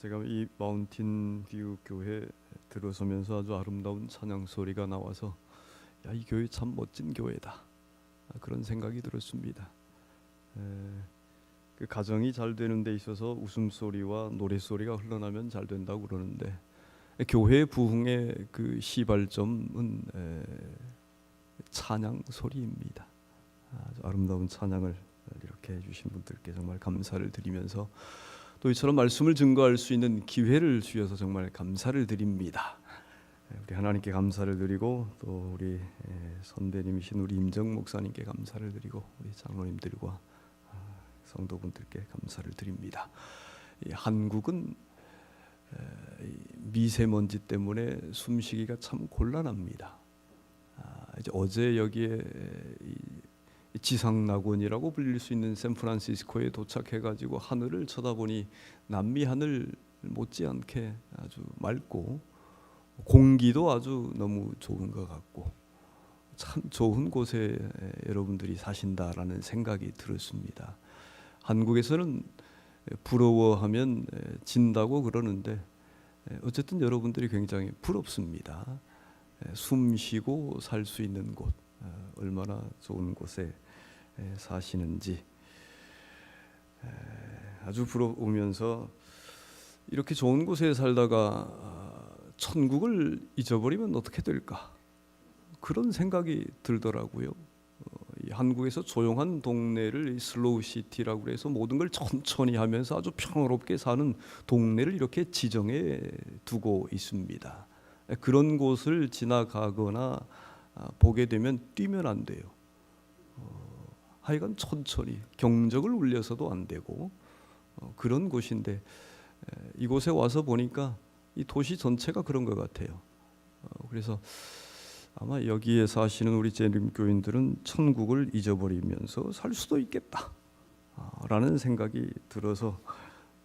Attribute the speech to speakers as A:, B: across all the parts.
A: 제가 이 마운틴 뷰 교회 들어서면서 아주 아름다운 찬양 소리가 나와서 야, 이 교회 참 멋진 교회다, 그런 생각이 들었습니다. 그 가정이 잘 되는 데 있어서 웃음소리와 노래소리가 흘러나면 잘 된다고 그러는데, 교회 부흥의 그 시발점은 찬양 소리입니다. 아주 아름다운 찬양을 이렇게 해주신 분들께 정말 감사를 드리면서, 또 이처럼 말씀을 증거할 수 있는 기회를 주셔서 정말 감사를 드립니다. 우리 하나님께 감사를 드리고, 또 우리 선배님이신 우리 임정 목사님께 감사를 드리고, 우리 장로님들과 성도분들께 감사를 드립니다. 한국은 미세먼지 때문에 숨쉬기가 참 곤란합니다. 이제 어제 여기에 지상낙원이라고 불릴 수 있는 샌프란시스코에 도착해가지고 하늘을 쳐다보니 남미 하늘 못지않게 아주 맑고, 공기도 아주 너무 좋은 것 같고, 참 좋은 곳에 여러분들이 사신다라는 생각이 들었습니다. 한국에서는 부러워하면 진다고 그러는데, 어쨌든 여러분들이 굉장히 부럽습니다. 숨 쉬고 살 수 있는 곳, 얼마나 좋은 곳에 사시는지 아주 부러우면서, 이렇게 좋은 곳에 살다가 천국을 잊어버리면 어떻게 될까, 그런 생각이 들더라고요. 한국에서 조용한 동네를 슬로우 시티라고 해서 모든 걸 천천히 하면서 아주 평화롭게 사는 동네를 이렇게 지정해 두고 있습니다. 그런 곳을 지나가거나 보게 되면 뛰면 안 돼요. 하여간 천천히, 경적을 울려서도 안 되고, 그런 곳인데, 이곳에 와서 보니까 이 도시 전체가 그런 것 같아요. 그래서 아마 여기에 사시는 우리 재림교인들은 천국을 잊어버리면서 살 수도 있겠다 라는 생각이 들어서,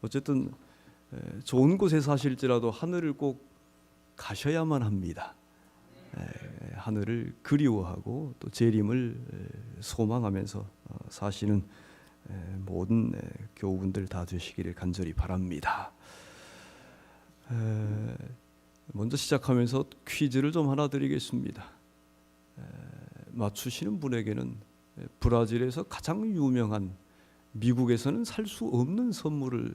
A: 어쨌든 좋은 곳에 사실지라도 하늘을 꼭 가셔야만 합니다. 하늘을 그리워하고 또 재림을 소망하면서 사시는 모든 교우분들 다 되시기를 간절히 바랍니다. 먼저 시작하면서 퀴즈를 좀 하나 드리겠습니다. 맞추시는 분에게는 브라질에서 가장 유명한, 미국에서는 살 수 없는 선물을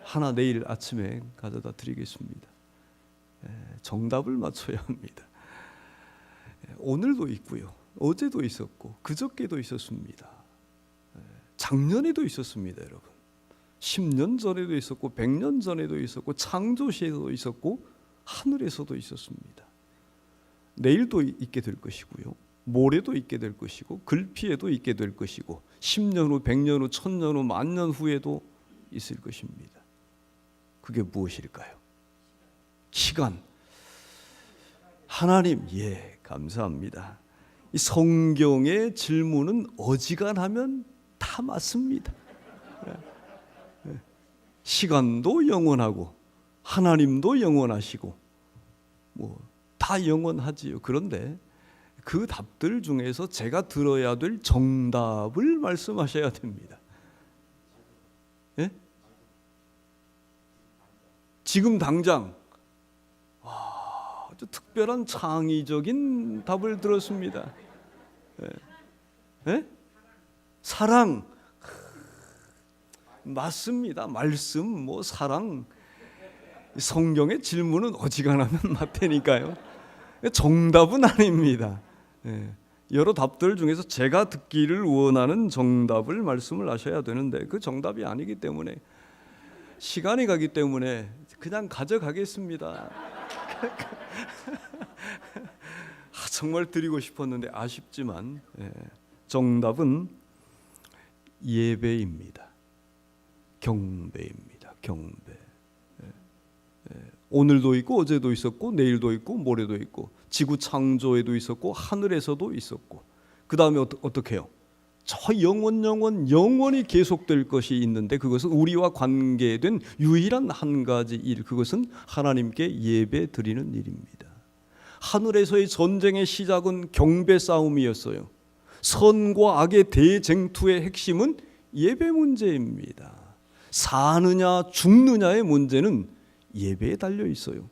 A: 하나 내일 아침에 가져다 드리겠습니다. 정답을 맞춰야 합니다. 오늘도 있고요, 어제도 있었고, 그저께도 있었습니다. 작년에도 있었습니다, 여러분. 10년 전에도 있었고, 100년 전에도 있었고, 창조시에도 있었고, 하늘에서도 있었습니다. 내일도 있게 될 것이고요, 모레도 있게 될 것이고, 글피에도 있게 될 것이고, 10년 후, 100년 후, 1000년 후, 만년 후에도 있을 것입니다. 그게 무엇일까요? 시간. 하나님, 감사합니다. 이 성경의 질문은 어지간하면 다 맞습니다. 시간도 영원하고 하나님도 영원하시고 다 영원하지요. 그런데 그 답들 중에서 제가 들어야 될 정답을 말씀하셔야 됩니다. 지금 당장. 아주 특별한 창의적인 답을 들었습니다. 사랑. 맞습니다. 말씀, 사랑. 성경의 질문은 어지간하면 맞다니까요. 정답은 아닙니다. 여러 답들 중에서 제가 듣기를 원하는 정답을 말씀을 하셔야 되는데, 그 정답이 아니기 때문에, 시간이 가기 때문에 그냥 가져가겠습니다. 정말 드리고 싶었는데 아쉽지만, 정답은 예배입니다. 경배입니다. 경배. 오늘도 있고, 어제도 있었고, 내일도 있고, 모레도 있고, 지구 창조에도 있었고, 하늘에서도 있었고, 그 다음에 어떻게 해요? 저 영원히 계속될 것이 있는데, 그것은 우리와 관계된 유일한 한 가지 일, 그것은 하나님께 예배 드리는 일입니다. 하늘에서의 전쟁의 시작은 경배 싸움이었어요. 선과 악의 대쟁투의 핵심은 예배 문제입니다. 사느냐 죽느냐의 문제는 예배에 달려 있어요.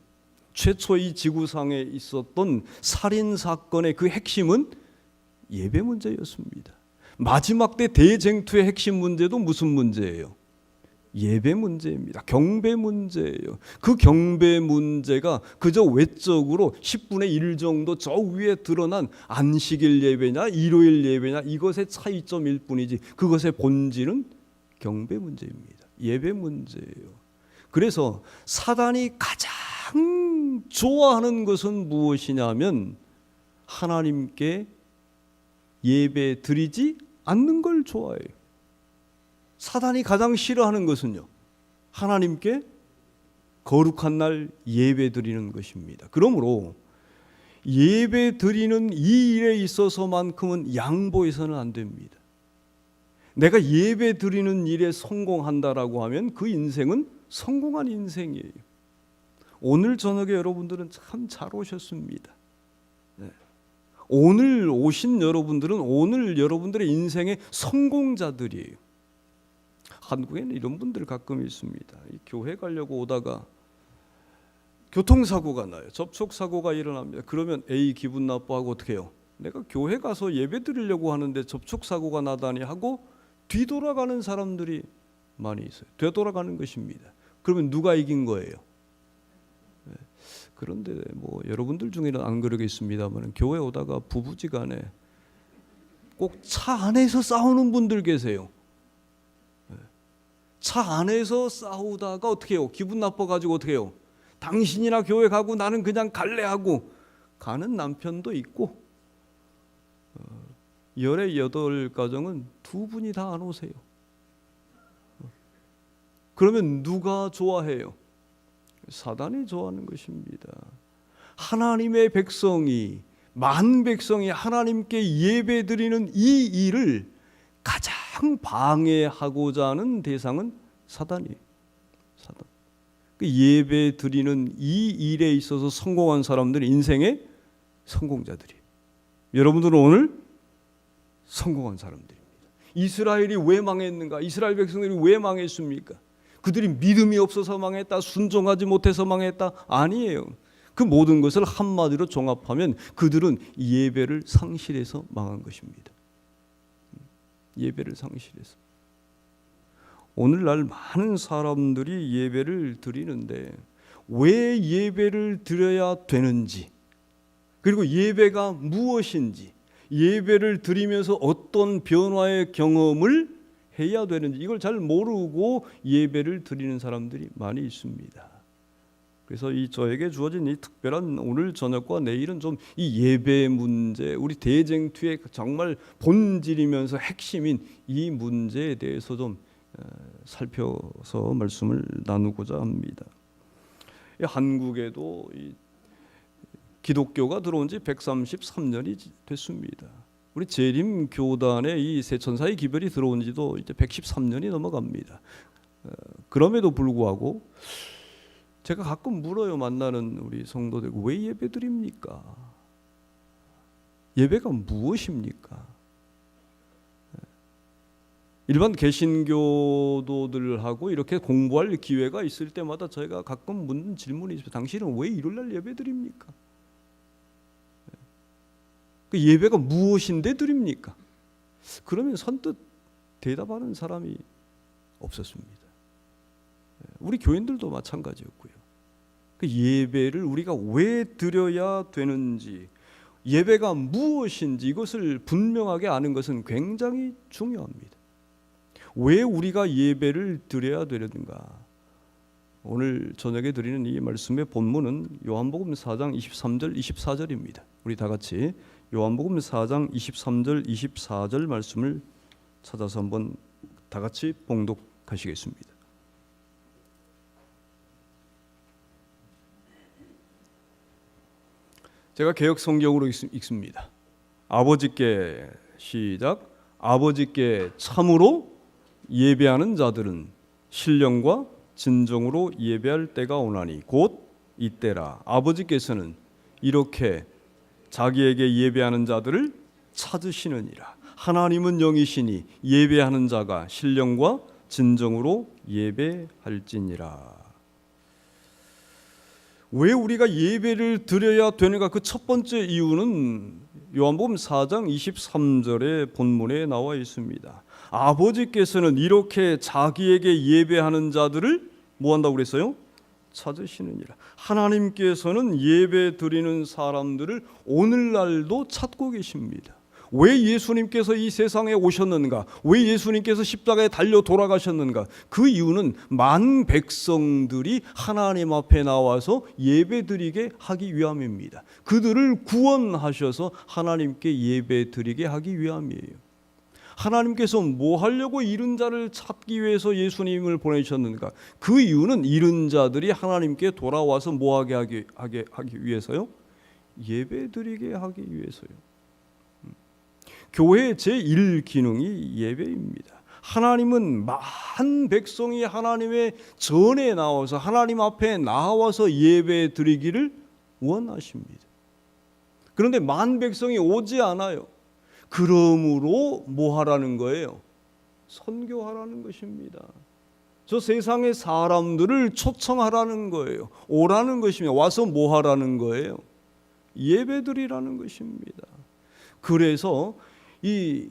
A: 최초 이 지구상에 있었던 살인 사건의 그 핵심은 예배 문제였습니다. 마지막 때 대쟁투의 핵심 문제도 무슨 문제예요? 예배 문제입니다. 경배 문제예요. 그 경배 문제가 그저 외적으로 10분의 1 정도 저 위에 드러난 안식일 예배냐 일요일 예배냐 이것의 차이점일 뿐이지 그것의 본질은 경배 문제입니다. 예배 문제예요. 그래서 사단이 가장 좋아하는 것은 무엇이냐면 하나님께 예배 드리지 않는 걸 좋아해요. 사단이 가장 싫어하는 것은요, 하나님께 거룩한 날 예배 드리는 것입니다. 그러므로 예배 드리는 이 일에 있어서만큼은 양보해서는 안 됩니다. 내가 예배 드리는 일에 성공한다라고 하면 그 인생은 성공한 인생이에요. 오늘 저녁에 여러분들은 참 잘 오셨습니다. 네. 오늘 오신 여러분들은 오늘 여러분들의 인생의 성공자들이에요. 한국에는 이런 분들 가끔 있습니다. 교회 가려고 오다가 교통사고가 나요. 접촉사고가 일어납니다. 그러면 A 기분 나빠하고 어떻게 해요? 내가 교회 가서 예배 드리려고 하는데 접촉사고가 나다니 하고 뒤돌아가는 사람들이 많이 있어요. 되돌아가는 것입니다. 그러면 누가 이긴 거예요? 네. 그런데 뭐 여러분들 중에는 안 그러겠습니다만 교회 오다가 부부지간에 꼭 차 안에서 싸우는 분들 계세요. 차 안에서 싸우다가 어떻게 해요? 기분 나빠가지고 어떻게 해요? 당신이나 교회 가고 나는 그냥 갈래 하고 가는 남편도 있고 18가정은 두 분이 다 안 오세요. 그러면 누가 좋아해요? 사단이 좋아하는 것입니다. 하나님의 백성이 만 백성이 하나님께 예배드리는 이 일을 가장 방해하고자 하는 대상은 사단이에요. 사단. 그 예배 드리는 이 일에 있어서 성공한 사람들이 인생의 성공자들이에요. 여러분들은 오늘 성공한 사람들입니다. 이스라엘이 왜 망했는가? 이스라엘 백성들이 왜 망했습니까? 그들이 믿음이 없어서 망했다, 순종하지 못해서 망했다? 아니에요. 그 모든 것을 한마디로 종합하면 그들은 예배를 상실해서 망한 것입니다. 예배를 상실해서. 오늘날 많은 사람들이 예배를 드리는데 왜 예배를 드려야 되는지, 그리고 예배가 무엇인지, 예배를 드리면서 어떤 변화의 경험을 해야 되는지 이걸 잘 모르고 예배를 드리는 사람들이 많이 있습니다. 그래서 저에게 주어진 이 특별한 오늘 저녁과 내일은 좀 이 예배 문제, 우리 대쟁투의 정말 본질이면서 핵심인 이 문제에 대해서 좀 살펴서 말씀을 나누고자 합니다. 한국에도 기독교가 들어온 지 133년이 됐습니다. 우리 재림교단의 이 세천사의 기별이 들어온 지도 이제 113년이 넘어갑니다. 그럼에도 불구하고 제가 가끔 물어요. 만나는 우리 성도들, 왜 예배 드립니까? 예배가 무엇입니까? 일반 개신교도들하고 이렇게 공부할 기회가 있을 때마다 저희가 가끔 묻는 질문이 있어요. 당신은 왜 일요일날 예배 드립니까? 그 예배가 무엇인데 드립니까? 그러면 선뜻 대답하는 사람이 없었습니다. 우리 교인들도 마찬가지였고요. 그 예배를 우리가 왜 드려야 되는지, 예배가 무엇인지 이것을 분명하게 아는 것은 굉장히 중요합니다. 왜 우리가 예배를 드려야 되는가? 오늘 저녁에 드리는 이 말씀의 본문은 요한복음 4장 23절 24절입니다. 우리 다 같이 요한복음 4장 23절 24절 말씀을 찾아서 한번 다 같이 봉독하시겠습니다. 제가 개역 성경으로 읽습니다. 아버지께 시작. 아버지께 참으로 예배하는 자들은 신령과 진정으로 예배할 때가 오나니 곧 이때라. 아버지께서는 이렇게 자기에게 예배하는 자들을 찾으시느니라. 하나님은 영이시니 예배하는 자가 신령과 진정으로 예배할지니라. 왜 우리가 예배를 드려야 되는가? 그 첫 번째 이유는 요한복음 4장 23절의 본문에 나와 있습니다. 아버지께서는 이렇게 자기에게 예배하는 자들을 뭐 한다고 그랬어요? 찾으시느니라. 하나님께서는 예배 드리는 사람들을 오늘날도 찾고 계십니다. 왜 예수님께서 이 세상에 오셨는가? 왜 예수님께서 십자가에 달려 돌아가셨는가? 그 이유는 만 백성들이 하나님 앞에 나와서 예배드리게 하기 위함입니다. 그들을 구원하셔서 하나님께 예배드리게 하기 위함이에요. 하나님께서 뭐 하려고 잃은 자를 찾기 위해서 예수님을 보내셨는가? 그 이유는 잃은 자들이 하나님께 돌아와서 뭐 하게 하기 위해서요? 예배드리게 하기 위해서요. 교회의 제1기능이 예배입니다. 하나님은 만 백성이 하나님의 전에 나와서 하나님 앞에 나와서 예배 드리기를 원하십니다. 그런데 만 백성이 오지 않아요. 그러므로 뭐 하라는 거예요? 선교하라는 것입니다. 저 세상의 사람들을 초청하라는 거예요. 오라는 것입니다. 와서 뭐 하라는 거예요? 예배 드리라는 것입니다. 그래서 이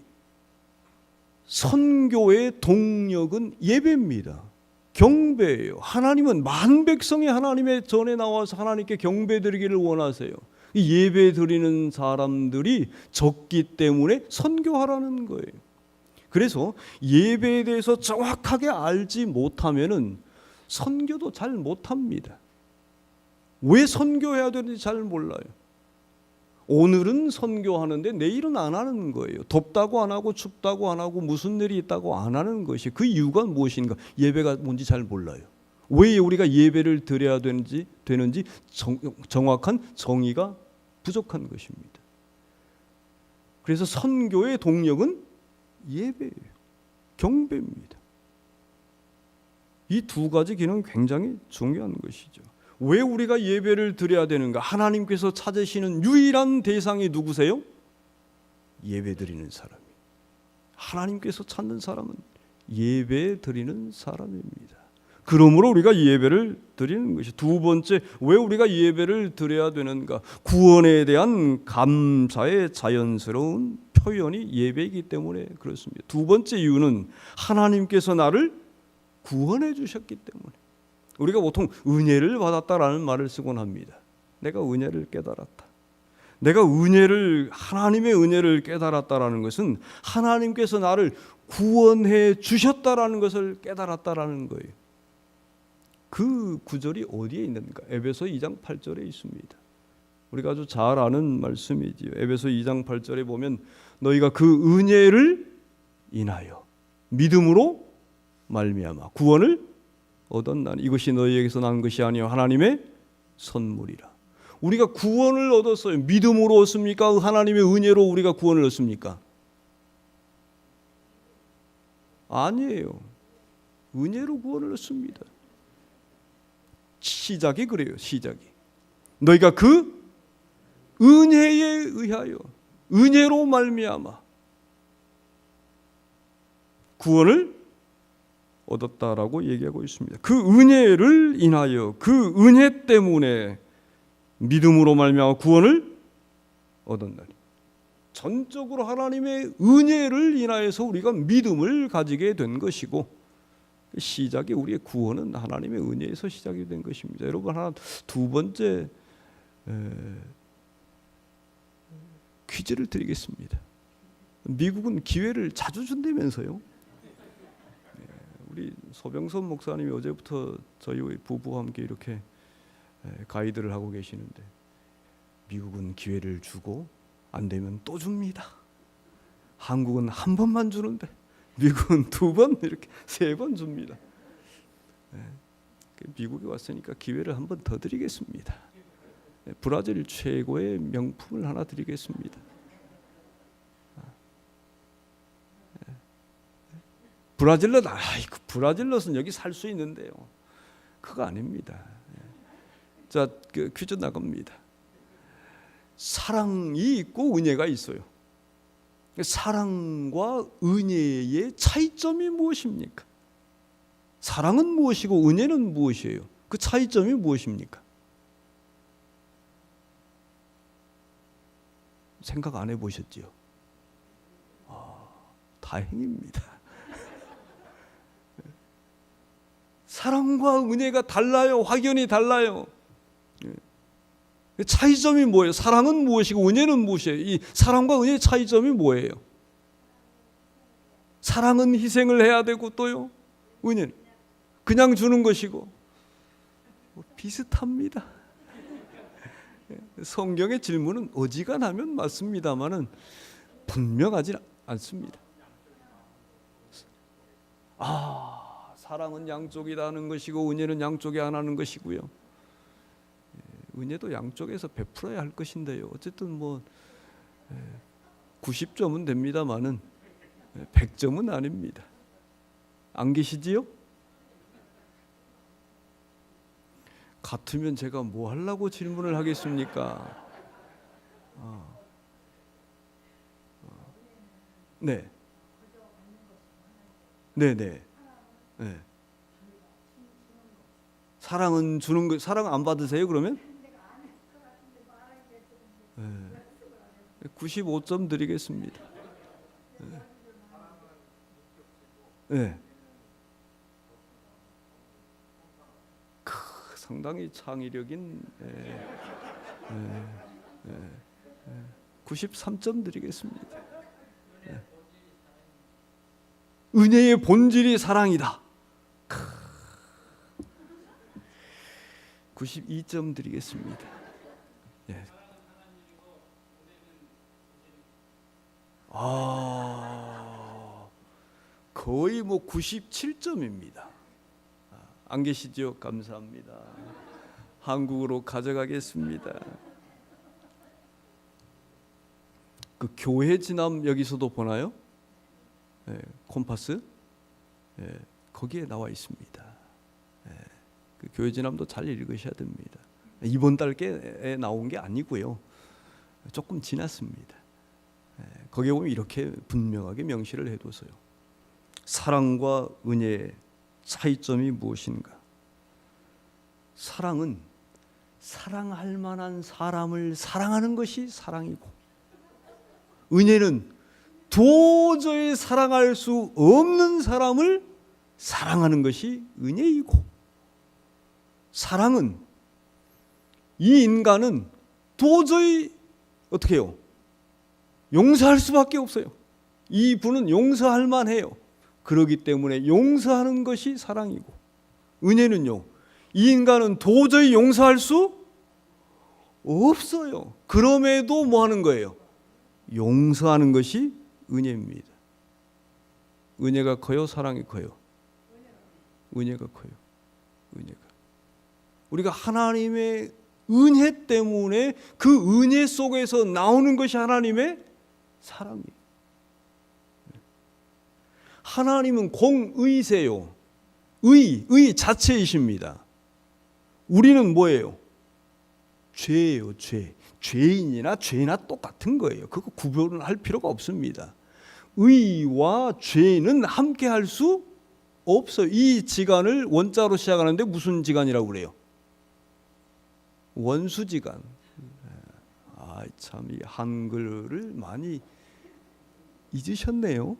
A: 선교의 동력은 예배입니다. 경배예요. 하나님은 만 백성이 하나님의 전에 나와서 하나님께 경배 드리기를 원하세요. 이 예배 드리는 사람들이 적기 때문에 선교하라는 거예요. 그래서 예배에 대해서 정확하게 알지 못하면은 선교도 잘 못합니다. 왜 선교해야 되는지 잘 몰라요. 오늘은 선교하는데 내일은 안 하는 거예요. 덥다고 안 하고 춥다고 안 하고 무슨 일이 있다고 안 하는 것이 그 이유가 무엇인가? 예배가 뭔지 잘 몰라요. 왜 우리가 예배를 드려야 되는지 정확한 정의가 부족한 것입니다. 그래서 선교의 동력은 예배예요. 경배입니다. 이 두 가지 기능은 굉장히 중요한 것이죠. 왜 우리가 예배를 드려야 되는가? 하나님께서 찾으시는 유일한 대상이 누구세요? 예배 드리는 사람이에요. 하나님께서 찾는 사람은 예배 드리는 사람입니다. 그러므로 우리가 예배를 드리는 것이 두 번째, 왜 우리가 예배를 드려야 되는가? 구원에 대한 감사의 자연스러운 표현이 예배이기 때문에 그렇습니다. 두 번째 이유는 하나님께서 나를 구원해 주셨기 때문에. 우리가 보통 은혜를 받았다라는 말을 쓰곤 합니다. 내가 은혜를 깨달았다. 내가 하나님의 은혜를 깨달았다라는 것은 하나님께서 나를 구원해 주셨다라는 것을 깨달았다라는 거예요. 그 구절이 어디에 있는가? 에베소 2장 8절에 있습니다. 우리가 아주 잘 아는 말씀이지요. 에베소 2장 8절에 보면 너희가 그 은혜를 인하여 믿음으로 말미암아 구원을 얻었나니 이것이 너희에게서 난 것이 아니요 하나님의 선물이라. 우리가 구원을 얻었어요. 믿음으로 얻습니까? 하나님의 은혜로 우리가 구원을 얻습니까? 아니에요. 은혜로 구원을 얻습니다. 시작이 그래요. 시작이. 너희가 그 은혜에 의하여 은혜로 말미암아 구원을 얻었다라고 얘기하고 있습니다. 그 은혜를 인하여 그 은혜 때문에 믿음으로 말미암아 구원을 얻었나니 전적으로 하나님의 은혜를 인하여서 우리가 믿음을 가지게 된 것이고 시작이 우리의 구원은 하나님의 은혜에서 시작이 된 것입니다. 여러분 두 번째 퀴즈를 드리겠습니다. 미국은 기회를 자주 준다면서요? 우리 소병선 목사님이 어제부터 저희 부부와 함께 이렇게 가이드를 하고 계시는데 미국은 기회를 주고 안 되면 또 줍니다. 한국은 한 번만 주는데 미국은 두 번 이렇게 세 번 줍니다. 미국에 왔으니까 기회를 한 번 더 드리겠습니다. 브라질 최고의 명품을 하나 드리겠습니다. 브라질럿은 여기 살 수 있는데요. 그거 아닙니다. 자, 퀴즈 나갑니다. 사랑이 있고 은혜가 있어요. 사랑과 은혜의 차이점이 무엇입니까? 사랑은 무엇이고 은혜는 무엇이에요? 그 차이점이 무엇입니까? 생각 안 해보셨지요? 다행입니다. 사랑과 은혜가 달라요. 확연히 달라요. 차이점이 뭐예요? 사랑은 무엇이고 은혜는 무엇이에요? 이 사랑과 은혜의 차이점이 뭐예요? 사랑은 희생을 해야 되고 또요, 은혜는 그냥 주는 것이고 비슷합니다. 성경의 질문은 어지간하면 맞습니다만은 분명하지 않습니다. 사랑은 양쪽이다 하는 것이고 은혜는 양쪽이 안 하는 것이고요. 은혜도 양쪽에서 베풀어야 할 것인데요. 어쨌든 뭐 90점은 됩니다만은 100점은 아닙니다. 안 계시지요? 같으면 제가 뭐 하려고 질문을 하겠습니까? 네. 네네. 네. 사랑은 주는 거, 사랑 안 받으세요 그러면? 네. 95점 드리겠습니다. 네. 상당히 창의력인 93점 드리겠습니다. 은혜의 본질이 사랑이다. 92점 드리겠습니다. 네. 거의 뭐 97점입니다. 안 계시죠? 감사합니다. 한국으로 가져가겠습니다. 그 교회 진암 여기서도 보나요? 네, 콤파스? 네, 거기에 나와 있습니다. 네, 그 교회 진암도 잘 읽으셔야 됩니다. 이번 달에 나온 게 아니고요. 조금 지났습니다. 네, 거기에 보면 이렇게 분명하게 명시를 해둬서요. 사랑과 은혜의 차이점이 무엇인가? 사랑은 사랑할 만한 사람을 사랑하는 것이 사랑이고, 은혜는 도저히 사랑할 수 없는 사람을 사랑하는 것이 은혜이고, 사랑은 이 인간은 도저히 어떻게 해요? 용서할 수밖에 없어요. 이 분은 용서할 만해요. 그렇기 때문에 용서하는 것이 사랑이고, 은혜는요, 이 인간은 도저히 용서할 수 없어요. 그럼에도 뭐 하는 거예요? 용서하는 것이 은혜입니다. 은혜가 커요? 사랑이 커요? 은혜가 커요. 은혜가. 우리가 하나님의 은혜 때문에 그 은혜 속에서 나오는 것이 하나님의 사랑이에요. 하나님은 공의세요. 의 자체이십니다. 우리는 뭐예요? 죄예요, 죄. 죄인이나 죄나 똑같은 거예요. 그거 구별을 할 필요가 없습니다. 의와 죄는 함께 할 수 없어요. 이 지간을 원자로 시작하는데 무슨 지간이라고 그래요? 원수지간. 참 이 한글을 많이 잊으셨네요.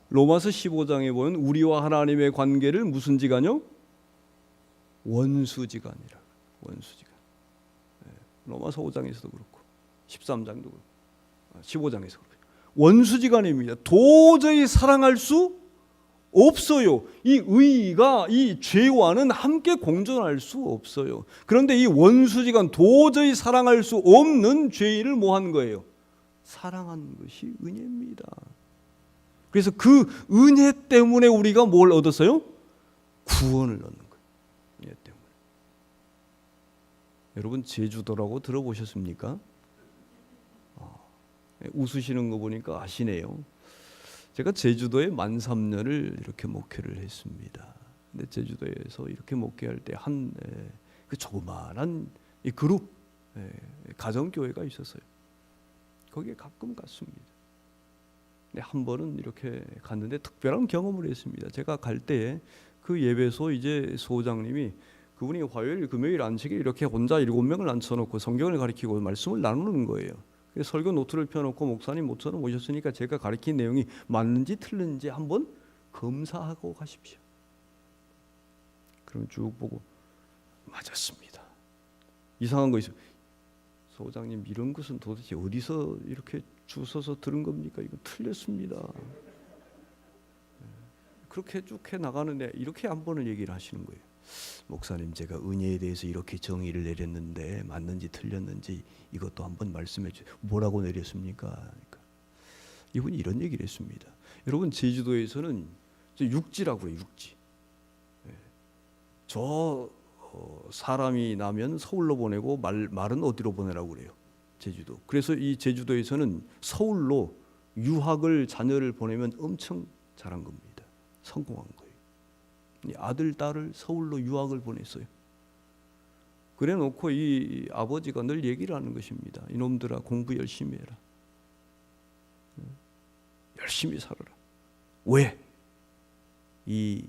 A: 로마서 15장에 보면 우리와 하나님의 관계를 무슨 지간이요? 원수지간이라. 원수지간. 로마서 5장에서도 그렇고 13장도 그렇고 15장에서 그렇고 원수지간입니다. 도저히 사랑할 수 없어요. 이 의가 이 죄와는 함께 공존할 수 없어요. 그런데 이 원수지간, 도저히 사랑할 수 없는 죄를 뭐 한 거예요? 사랑한 것이 은혜입니다. 그래서 그 은혜 때문에 우리가 뭘 얻었어요? 구원을 얻는 거예요. 은혜 때문에. 여러분 제주도라고 들어보셨습니까? 웃으시는 거 보니까 아시네요. 제가 제주도에 만 3년을 이렇게 목회를 했습니다. 근데 제주도에서 이렇게 목회할 때 한 그 조그마한 이 그룹 가정교회가 있었어요. 거기에 가끔 갔습니다. 한 번은 이렇게 갔는데 특별한 경험을 했습니다. 제가 갈 때에 그 예배소 이제 소장님이 그분이 화요일, 금요일, 안식일 이렇게 혼자 7명을 앉혀놓고 성경을 가르치고 말씀을 나누는 거예요. 그래서 설교 노트를 펴놓고 목사님 모처럼 오셨으니까 제가 가르친 내용이 맞는지 틀린지 한번 검사하고 가십시오. 그럼 쭉 보고 맞았습니다. 이상한 거 있어요. 소장님 이런 것은 도대체 어디서 이렇게 주워서 들은 겁니까? 이거 틀렸습니다. 그렇게 쭉 해 나가는데 이렇게 한 번을 얘기를 하시는 거예요. 목사님 제가 은혜에 대해서 이렇게 정의를 내렸는데 맞는지 틀렸는지 이것도 한번 말씀해 주세요. 뭐라고 내렸습니까? 그러니까 이분이 이런 얘기를 했습니다. 여러분 제주도에서는 육지라고 해요. 육지. 저 사람이 나면 서울로 보내고 말은 어디로 보내라고 그래요. 제주도. 그래서 이 제주도에서는 서울로 유학을 자녀를 보내면 엄청 잘한 겁니다. 성공한 거예요. 아들, 딸을 서울로 유학을 보냈어요. 그래 놓고 이 아버지가 늘 얘기를 하는 것입니다. 이놈들아 공부 열심히 해라. 열심히 살아라. 왜? 이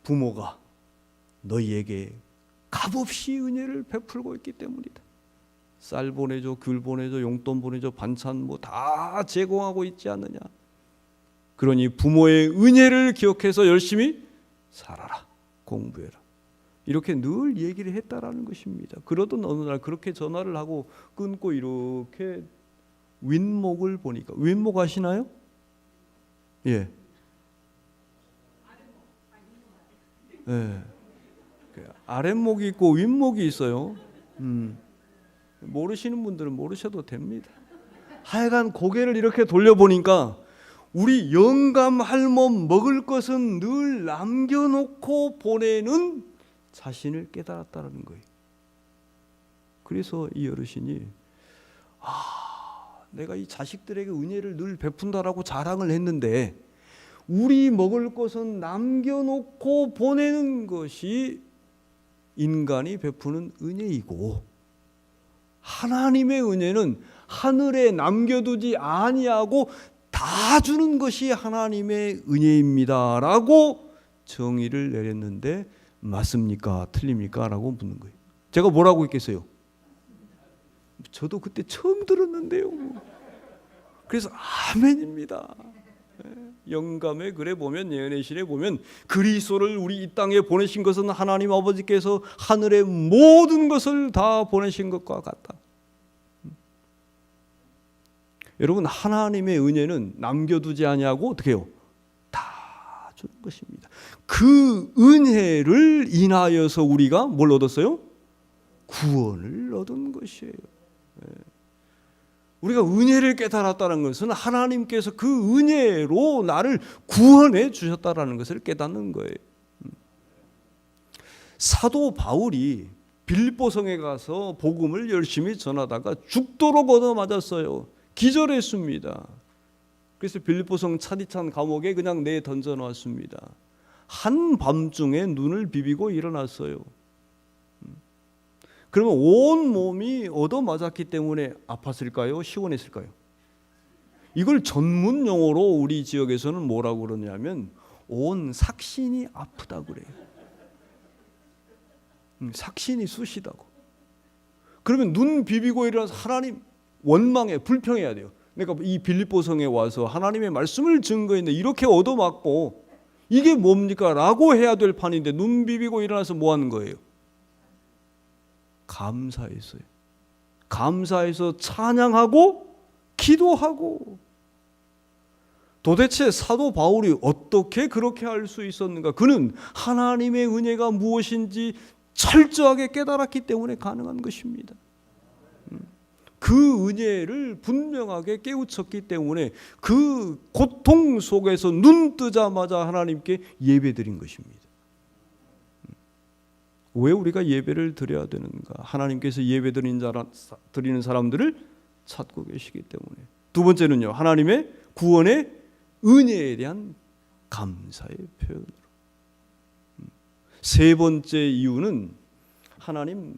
A: 부모가 너희에게 값없이 은혜를 베풀고 있기 때문이다. 쌀 보내줘, 귤 보내줘, 용돈 보내줘, 반찬 뭐 다 제공하고 있지 않느냐. 그러니 부모의 은혜를 기억해서 열심히 살아라. 공부해라. 이렇게 늘 얘기를 했다라는 것입니다. 그러던 어느 날 그렇게 전화를 하고 끊고 이렇게 윗목을 보니까, 윗목 아시나요? 예. 예. 아랫목이 있고 윗목이 있어요. 모르시는 분들은 모르셔도 됩니다. 하여간 고개를 이렇게 돌려보니까 우리 영감 할멈 먹을 것은 늘 남겨놓고 보내는 자신을 깨달았다는 거예요. 그래서 이 어르신이 내가 이 자식들에게 은혜를 늘 베푼다라고 자랑을 했는데 우리 먹을 것은 남겨놓고 보내는 것이 인간이 베푸는 은혜이고 하나님의 은혜는 하늘에 남겨두지 아니하고 다 주는 것이 하나님의 은혜입니다라고 정의를 내렸는데 맞습니까? 틀립니까? 라고 묻는 거예요. 제가 뭐라고 했겠어요? 저도 그때 처음 들었는데요. 그래서 아멘입니다. 영감의 글에 보면, 예언의 시에 보면 그리스도를 우리 이 땅에 보내신 것은 하나님 아버지께서 하늘의 모든 것을 다 보내신 것과 같다. 여러분 하나님의 은혜는 남겨두지 아니하고 어떻게 해요? 다 주는 것입니다. 그 은혜를 인하여서 우리가 뭘 얻었어요? 구원을 얻은 것이에요. 우리가 은혜를 깨달았다는 것은 하나님께서 그 은혜로 나를 구원해 주셨다는 것을 깨닫는 거예요. 사도 바울이 빌립보성에 가서 복음을 열심히 전하다가 죽도록 얻어맞았어요. 기절했습니다. 그래서 빌립보성 차디찬 감옥에 그냥 내던져 놨습니다. 한밤중에 눈을 비비고 일어났어요. 그러면 온 몸이 얻어맞았기 때문에 아팠을까요? 시원했을까요? 이걸 전문 용어로 우리 지역에서는 뭐라고 그러냐면 온 삭신이 아프다고 그래요. 삭신이 쑤시다고. 그러면 눈 비비고 일어나서 하나님 원망해, 불평해야 돼요. 내가 이 빌립보성에 와서 하나님의 말씀을 증거했는데 이렇게 얻어맞고 이게 뭡니까? 라고 해야 될 판인데 눈 비비고 일어나서 뭐 하는 거예요? 감사했어요. 감사해서 찬양하고 기도하고. 도대체 사도 바울이 어떻게 그렇게 할 수 있었는가? 그는 하나님의 은혜가 무엇인지 철저하게 깨달았기 때문에 가능한 것입니다. 그 은혜를 분명하게 깨우쳤기 때문에 그 고통 속에서 눈 뜨자마자 하나님께 예배드린 것입니다. 왜 우리가 예배를 드려야 되는가? 하나님께서 예배 드리는 사람들을 찾고 계시기 때문에. 두 번째는요, 하나님의 구원의 은혜에 대한 감사의 표현으로. 세 번째 이유는 하나님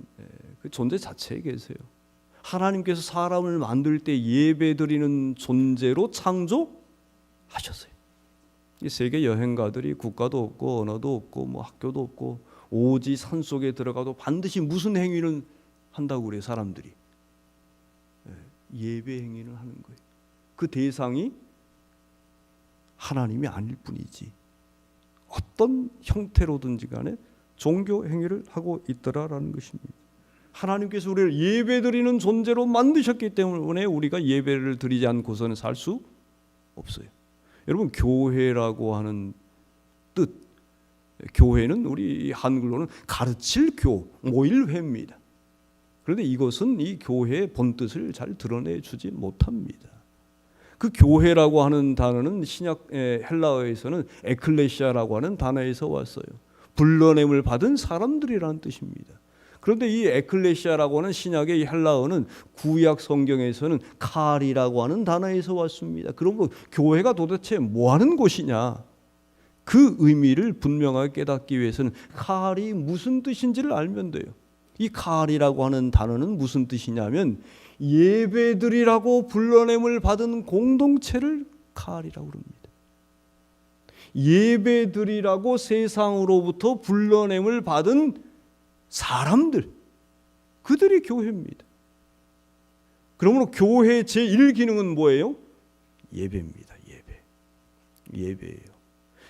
A: 그 존재 자체에 계세요. 하나님께서 사람을 만들 때 예배 드리는 존재로 하셨어요. 이 세계 여행가들이 국가도 없고 언어도 없고 뭐 학교도 없고 오지 산 속에 들어가도 반드시 무슨 행위를 한다고 그래요. 사람들이 예배 행위를 하는 거예요. 그 대상이 하나님이 아닐 뿐이지 어떤 형태로든지 간에 종교 행위를 하고 있더라라는 것입니다. 하나님께서 우리를 예배드리는 존재로 만드셨기 때문에 우리가 예배를 드리지 않고서는 살 수 없어요. 여러분, 교회라고 하는 뜻, 교회는 우리 한글로는 가르칠 교, 모일회입니다. 그런데 이것은 이 교회의 본뜻을 잘 드러내주지 못합니다. 그 교회라고 하는 단어는 신약 헬라어에서는 에클레시아라고 하는 단어에서 왔어요. 불러냄을 받은 사람들이라는 뜻입니다. 그런데 이 에클레시아라고 하는 신약의 헬라어는 구약 성경에서는 칼이라고 하는 단어에서 왔습니다. 그러므로 교회가 도대체 뭐 하는 곳이냐? 그 의미를 분명하게 깨닫기 위해서는 칼이 무슨 뜻인지를 알면 돼요. 이 칼이라고 하는 단어는 무슨 뜻이냐면 예배드리라고 불러냄을 받은 공동체를 칼이라고 합니다. 예배드리라고 세상으로부터 불러냄을 받은 사람들, 그들이 교회입니다. 그러므로 교회의 제1기능은 뭐예요? 예배입니다. 예배예요.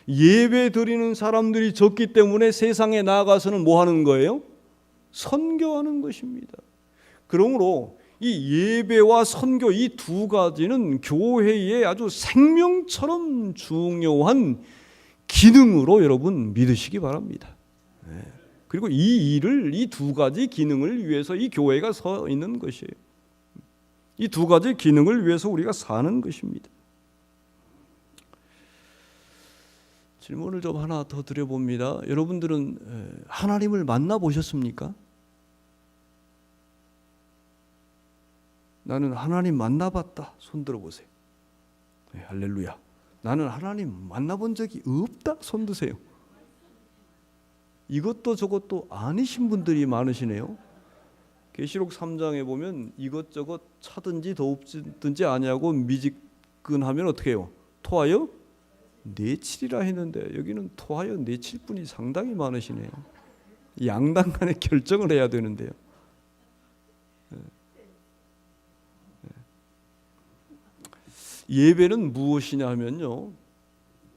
A: 예배 드리는 사람들이 적기 때문에 세상에 나아가서는 뭐 하는 거예요? 선교하는 것입니다. 그러므로 이 예배와 선교 이 두 가지는 교회의 아주 생명처럼 중요한 기능으로 여러분 믿으시기 바랍니다. 그리고 이 일을, 이 두 가지 기능을 위해서 이 교회가 서 있는 것이에요. 이 두 가지 기능을 위해서 우리가 사는 것입니다. 질문을 좀 하나 더 드려봅니다. 여러분들은 하나님을 만나보셨습니까? 나는 하나님 만나봤다. 손 들어보세요. 네, 할렐루야. 나는 하나님 만나본 적이 없다. 손 드세요. 이것도 저것도 아니신 분들이 많으시네요. 계시록 3장에 보면 이것저것 차든지 더없든지 아니하고 미지근하면 어떻게 해요? 토하여 내치리라 했는데 여기는 토하여 내칠 분이 상당히 많으시네요. 양당 간에 결정을 해야 되는데요. 예배는 무엇이냐 하면요,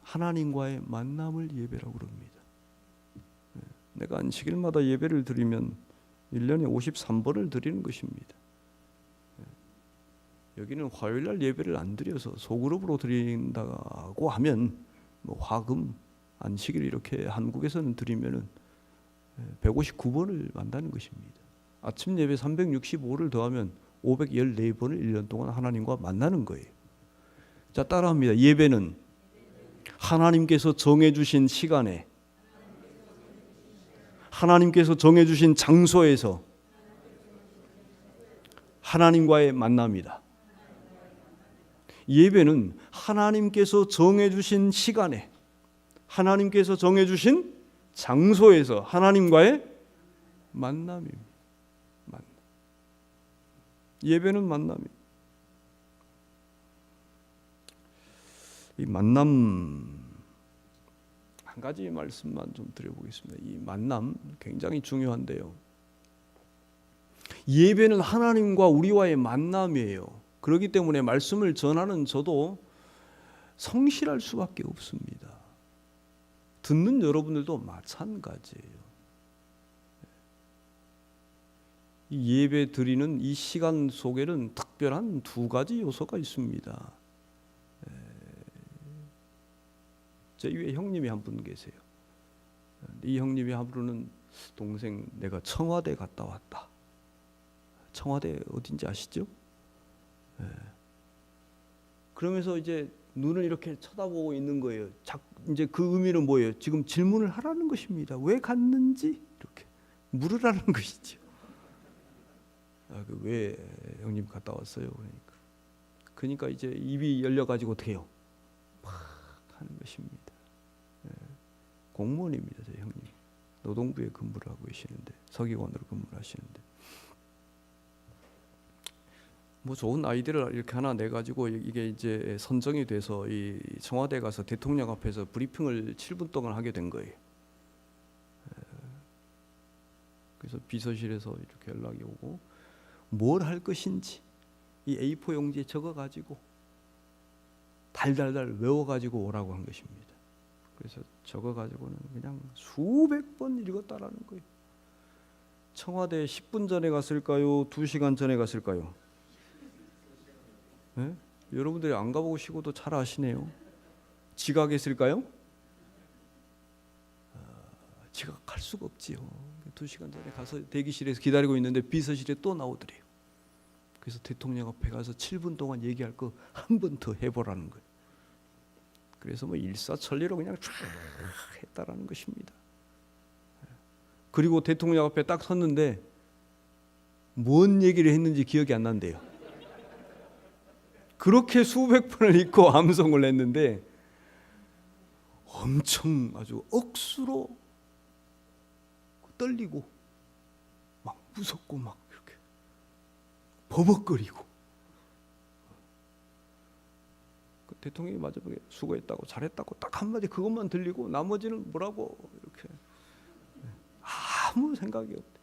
A: 하나님과의 만남을 예배라고 그럽니다. 내가 안식일마다 예배를 드리면 1년에 53번을 드리는 것입니다. 여기는 화요일날 예배를 안 드려서 소그룹으로 드린다고 하면 뭐 화금, 안식일 이렇게 한국에서는 드리면은 159번을 만나는 것입니다. 아침 예배 365를 더하면 514번을 1년 동안 하나님과 만나는 거예요. 자, 따라합니다. 예배는 하나님께서 정해주신 시간에, 하나님께서 정해주신 장소에서 하나님과의 만남이다. 예배는 하나님께서 정해주신 시간에, 하나님께서 정해주신 장소에서 하나님과의 만남입니다. 예배는 만남입니다. 이 만남 한 가지 말씀만 좀 드려보겠습니다. 이 만남 굉장히 중요한데요. 예배는 하나님과 우리와의 만남이에요. 그렇기 때문에 말씀을 전하는 저도 성실할 수밖에 없습니다. 듣는 여러분들도 마찬가지예요. 이 예배 드리는 이 시간 속에는 특별한 두 가지 요소가 있습니다. 제 위에 형님이 한 분 계세요. 이 형님이 하루는 동생 내가 청와대 갔다 왔다. 청와대 어딘지 아시죠? 그러면서 이제 눈을 이렇게 쳐다보고 있는 거예요. 이제 그 의미는 뭐예요? 지금 질문을 하라는 것입니다. 왜 갔는지 이렇게 물으라는 것이죠. 왜 형님 갔다 왔어요? 그러니까 이제 입이 열려가지고 어떻게 해요? 막 하는 것입니다. 공무원입니다, 제 형님. 노동부에 근무를 하고 계시는데, 서기관으로 근무를 하시는데, 뭐 좋은 아이디어를 이렇게 하나 내 가지고 이게 이제 선정이 돼서 이 청와대 가서 대통령 앞에서 브리핑을 7분 동안 하게 된 거예요. 그래서 비서실에서 이렇게 연락이 오고 뭘 할 것인지 이 A4 용지에 적어 가지고 달달달 외워 가지고 오라고 한 것입니다. 그래서 적어 가지고는 그냥 수백 번 읽었다라는 거예요. 청와대 10분 전에 갔을까요? 2시간 전에 갔을까요? 네? 여러분들이 안 가보시고도 잘 아시네요. 지각했을까요? 지각할 수가 없지요. 2시간 전에 가서 대기실에서 기다리고 있는데 비서실에 또 나오더래요. 그래서 대통령 앞에 가서 7분 동안 얘기할 거 한 번 더 해보라는 거예요. 그래서 뭐 일사천리로 그냥 쫙 했다라는 것입니다. 그리고 대통령 앞에 딱 섰는데 뭔 얘기를 했는지 기억이 안 난대요. 그렇게 수백 번을 읽고 암송을 했는데 엄청 아주 억수로 떨리고 막 무섭고 막 이렇게 버벅거리고 그 대통령이 마지막에 수고했다고 잘했다고 딱 한마디 그것만 들리고 나머지는 뭐라고 이렇게 아무 생각이 없대.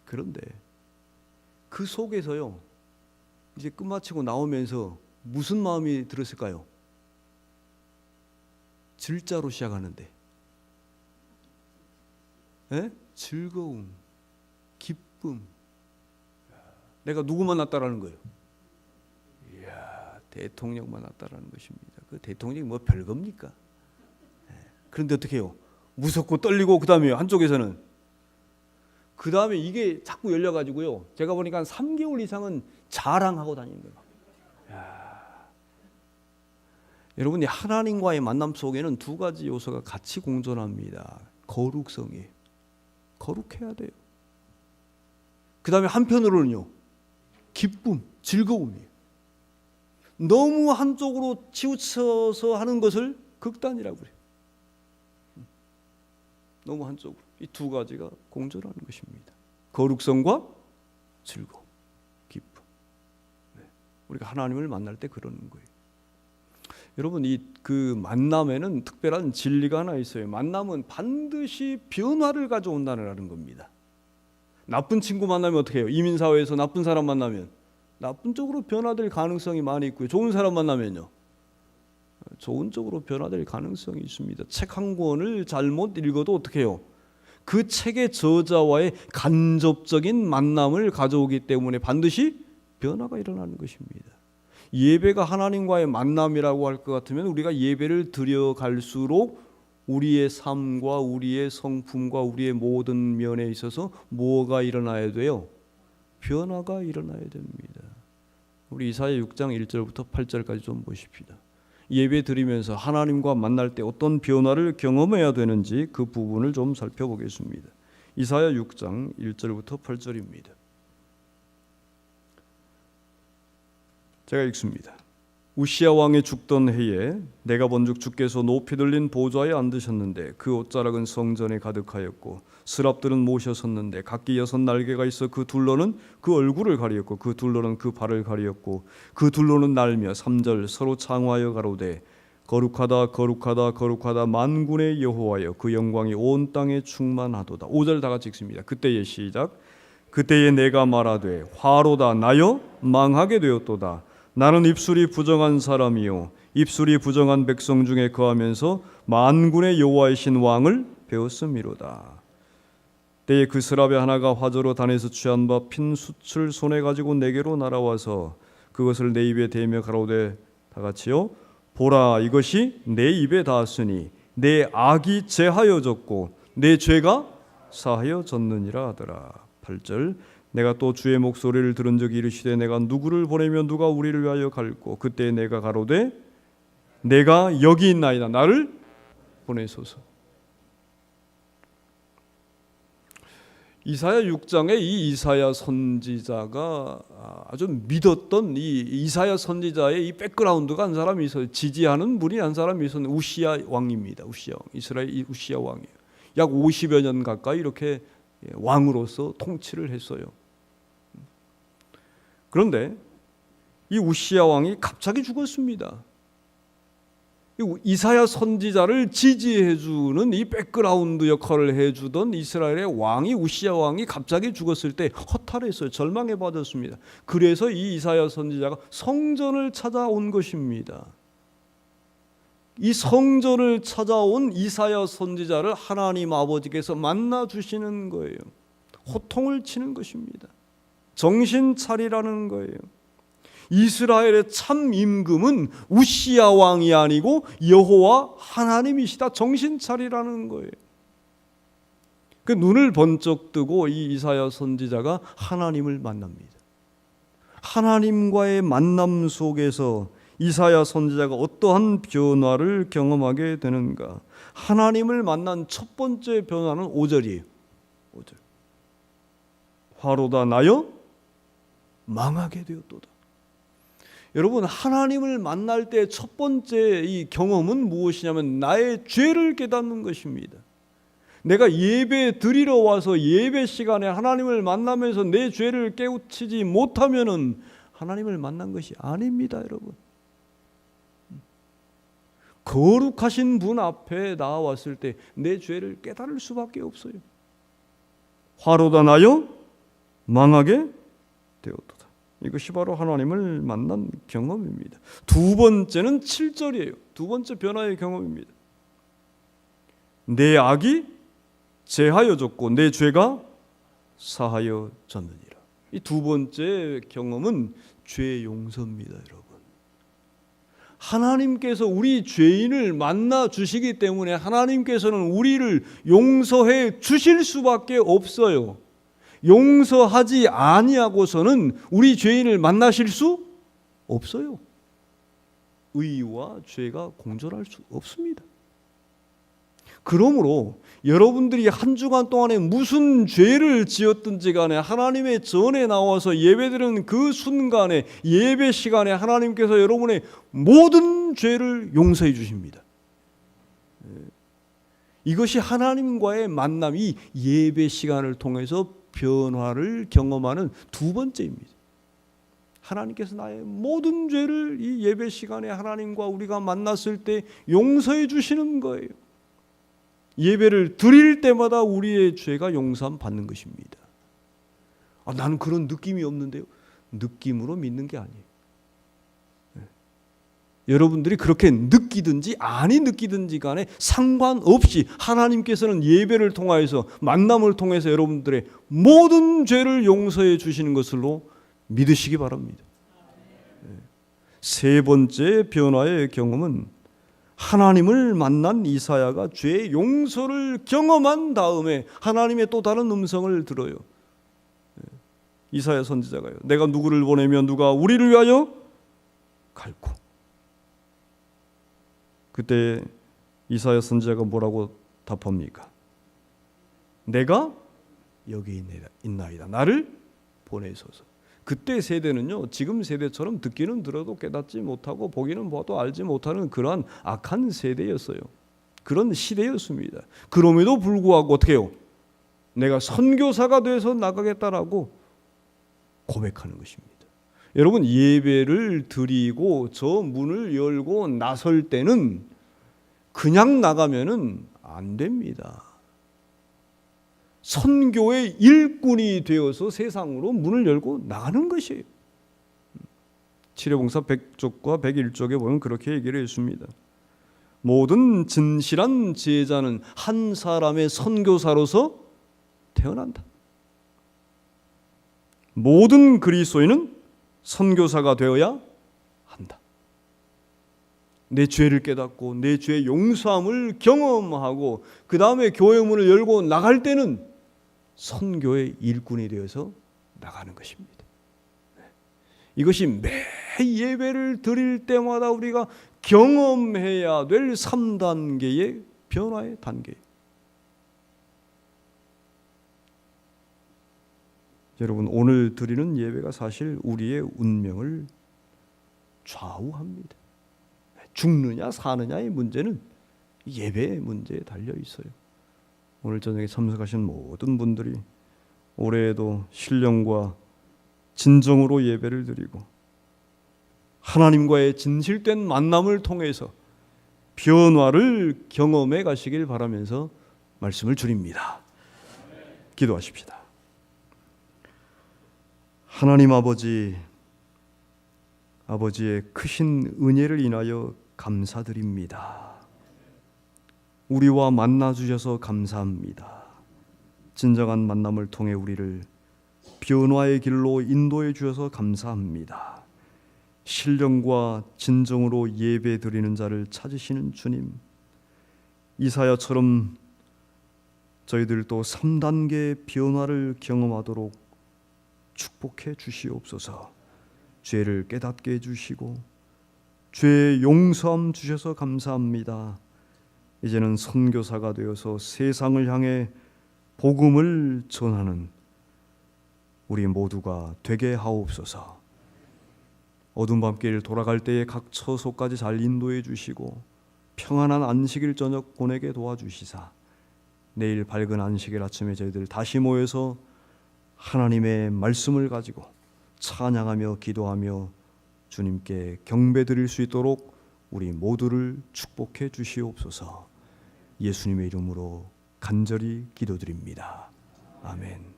A: 그런데 그 속에서요 이제 끝마치고 나오면서 무슨 마음이 들었을까요? 질자로 시작하는데 에? 즐거움, 기쁨. 내가 누구 만났다라는 거예요? 이야, 대통령 만났다라는 것입니다. 그 대통령이 뭐 별겁니까? 그런데 어떻게 해요? 무섭고 떨리고 그다음에 한쪽에서는 그다음에 이게 자꾸 열려가지고요. 제가 보니까 한 3개월 이상은 자랑하고 다니는 거예요. 여러분이 하나님과의 만남 속에는 두 가지 요소가 같이 공존합니다. 거룩성이에요. 거룩해야 돼요. 그 다음에 한편으로는요 기쁨, 즐거움이에요. 너무 한쪽으로 치우쳐서 하는 것을 극단이라고 그래요. 너무 한쪽으로. 이 두 가지가 공존하는 것입니다. 거룩성과 즐거움, 기쁨. 네. 우리가 하나님을 만날 때 그러는 거예요. 여러분 이 그 만남에는 특별한 진리가 하나 있어요. 만남은 반드시 변화를 가져온다는 겁니다. 나쁜 친구 만나면 어떻게 해요? 이민사회에서 나쁜 사람 만나면 나쁜 쪽으로 변화될 가능성이 많이 있고요. 좋은 사람 만나면요 좋은 쪽으로 변화될 가능성이 있습니다. 책 한 권을 잘못 읽어도 어떻게 해요? 그 책의 저자와의 간접적인 만남을 가져오기 때문에 반드시 변화가 일어나는 것입니다. 예배가 하나님과의 만남이라고 할 것 같으면 우리가 예배를 드려갈수록 우리의 삶과 우리의 성품과 우리의 모든 면에 있어서 뭐가 일어나야 돼요? 변화가 일어나야 됩니다. 우리 이사야 6장 1절부터 8절까지 좀 보십시다. 예배 드리면서 하나님과 만날 때 어떤 변화를 경험해야 되는지 그 부분을 좀 살펴보겠습니다. 이사야 6장 1절부터 8절입니다. 제가 읽습니다. 우시야 왕이 죽던 해에 내가 본즉 주께서 높이 들린 보좌에 앉으셨는데 그 옷자락은 성전에 가득하였고 스랍들은 모셔 섰는데 각기 6 날개가 있어 그 둘러는 그 얼굴을 가리었고 그 둘러는 그 발을 가리었고 그 둘러는 날며 3절 서로 창화하여 가로되 거룩하다 거룩하다 거룩하다 만군의 여호와여 그 영광이 온 땅에 충만하도다. 5절 다 같이 읽습니다. 그때의 시작. 그때에 내가 말하되 화로다 나여 망하게 되었도다. 나는 입술이 부정한 사람이요 입술이 부정한 백성 중에 거하면서 만군의 여호와이신 왕을 배웠음이로다. 때에 그 스랍의 하나가 화저로 단에서 취한 바 핀 숯을 손에 가지고 내게로 날아와서 그것을 내 입에 대며 가로되 다 같이요 보라 이것이 내 입에 닿았으니 내 악이 제하여졌고 내 죄가 사하여졌느니라 하더라. 8절 내가 또 주의 목소리를 들은 적이 이르시되 내가 누구를 보내며 누가 우리를 위하여 갈고 그때 내가 가로되 내가 여기 있나이다 나를 보내소서. 이사야 6장에 이 이사야 선지자가 아주 믿었던 이 이사야 선지자의 이 백그라운드가 한 사람이 있어요. 지지하는 분이 한 사람이 있었는데 우시야 왕입니다. 우시야 왕, 이스라엘 우시야 왕이에요. 약 50여 년 가까이 이렇게 왕으로서 통치를 했어요. 그런데 이 우시야 왕이 갑자기 죽었습니다. 이사야 선지자를 지지해주는 이 백그라운드 역할을 해주던 이스라엘의 왕이, 우시야 왕이 갑자기 죽었을 때 허탈했어요. 절망에 빠졌습니다. 그래서 이 이사야 선지자가 성전을 찾아온 것입니다. 이 성전을 찾아온 이사야 선지자를 하나님 아버지께서 만나 주시는 거예요. 호통을 치는 것입니다. 정신 차리라는 거예요. 이스라엘의 참 임금은 우시야 왕이 아니고 여호와 하나님이시다. 정신 차리라는 거예요. 그 눈을 번쩍 뜨고 이 이사야 선지자가 하나님을 만납니다. 하나님과의 만남 속에서 이사야 선지자가 어떠한 변화를 경험하게 되는가? 하나님을 만난 첫 번째 변화는 5절이에요. 5절. 화로다 나여 망하게 되었도다. 여러분, 하나님을 만날 때 첫 번째 이 경험은 무엇이냐면 나의 죄를 깨닫는 것입니다. 내가 예배 드리러 와서 예배 시간에 하나님을 만나면서 내 죄를 깨우치지 못하면은 하나님을 만난 것이 아닙니다, 여러분. 거룩하신 분 앞에 나왔을 때 내 죄를 깨달을 수밖에 없어요. 화로다 나여 망하게 되었도다. 이것이 바로 하나님을 만난 경험입니다. 두 번째는 7절이에요. 두 번째 변화의 경험입니다. 내 악이 제하여졌고 내 죄가 사하여졌느니라. 이 두 번째 경험은 죄 용서입니다, 여러분. 하나님께서 우리 죄인을 만나 주시기 때문에 하나님께서는 우리를 용서해 주실 수밖에 없어요. 용서하지 아니하고서는 우리 죄인을 만나실 수 없어요. 의와 죄가 공존할 수 없습니다. 그러므로 여러분들이 한 주간 동안에 무슨 죄를 지었든지 간에 하나님의 전에 나와서 예배드리는 그 순간에, 예배 시간에 하나님께서 여러분의 모든 죄를 용서해 주십니다. 이것이 하나님과의 만남이 예배 시간을 통해서 변화를 경험하는 두 번째입니다. 하나님께서 나의 모든 죄를 이 예배 시간에 하나님과 우리가 만났을 때 용서해 주시는 거예요. 예배를 드릴 때마다 우리의 죄가 용서함 받는 것입니다. 나는 그런 느낌이 없는데요. 느낌으로 믿는 게 아니에요. 여러분들이 그렇게 느끼든지 아니 느끼든지 간에 상관없이 하나님께서는 예배를 통하여서, 만남을 통해서 여러분들의 모든 죄를 용서해 주시는 것으로 믿으시기 바랍니다. 세 번째 변화의 경험은 하나님을 만난 이사야가 죄의 용서를 경험한 다음에 하나님의 또 다른 음성을 들어요. 이사야 선지자가요. 내가 누구를 보내면 누가 우리를 위하여 갈고. 그때 이사야 선지자가 뭐라고 답합니까? 내가 여기 있나이다. 나를 보내소서. 그때 세대는요, 지금 세대처럼 듣기는 들어도 깨닫지 못하고 보기는 봐도 알지 못하는 그러한 악한 세대였어요. 그런 시대였습니다. 그럼에도 불구하고 어떻게 해요? 내가 선교사가 돼서 나가겠다라고 고백하는 것입니다. 여러분, 예배를 드리고 저 문을 열고 나설 때는 그냥 나가면은 안 됩니다. 선교의 일꾼이 되어서 세상으로 문을 열고 나가는 것이에요. 치료봉사 100쪽과 101쪽에 보면 그렇게 얘기를 했습니다. 모든 진실한 제자는 한 사람의 선교사로서 태어난다. 모든 그리스도인은 선교사가 되어야 한다. 내 죄를 깨닫고 내 죄의 용서함을 경험하고 그 다음에 교회 문을 열고 나갈 때는 선교의 일꾼이 되어서 나가는 것입니다. 이것이 매 예배를 드릴 때마다 우리가 경험해야 될 3단계의 변화의 단계. 여러분, 오늘 드리는 예배가 사실 우리의 운명을 좌우합니다. 죽느냐 사느냐의 문제는 예배의 문제에 달려 있어요. 오늘 저녁에 참석하신 모든 분들이 올해에도 신령과 진정으로 예배를 드리고 하나님과의 진실된 만남을 통해서 변화를 경험해 가시길 바라면서 말씀을 드립니다. 기도하십시다. 하나님 아버지, 아버지의 크신 은혜를 인하여 감사드립니다. 우리와 만나 주셔서 감사합니다. 진정한 만남을 통해 우리를 변화의 길로 인도해 주셔서 감사합니다. 신령과 진정으로 예배 드리는 자를 찾으시는 주님, 이사야처럼 저희들도 3단계 변화를 경험하도록 축복해 주시옵소서. 죄를 깨닫게 해주시고 죄의 용서함 주셔서 감사합니다. 이제는 선교사가 되어서 세상을 향해 복음을 전하는 우리 모두가 되게 하옵소서. 어두운 밤길 돌아갈 때에 각 처소까지 잘 인도해 주시고 평안한 안식일 저녁 보내게 도와주시사 내일 밝은 안식일 아침에 저희들 다시 모여서 하나님의 말씀을 가지고 찬양하며 기도하며 주님께 경배 드릴 수 있도록 우리 모두를 축복해 주시옵소서. 예수님의 이름으로 간절히 기도드립니다. 아멘.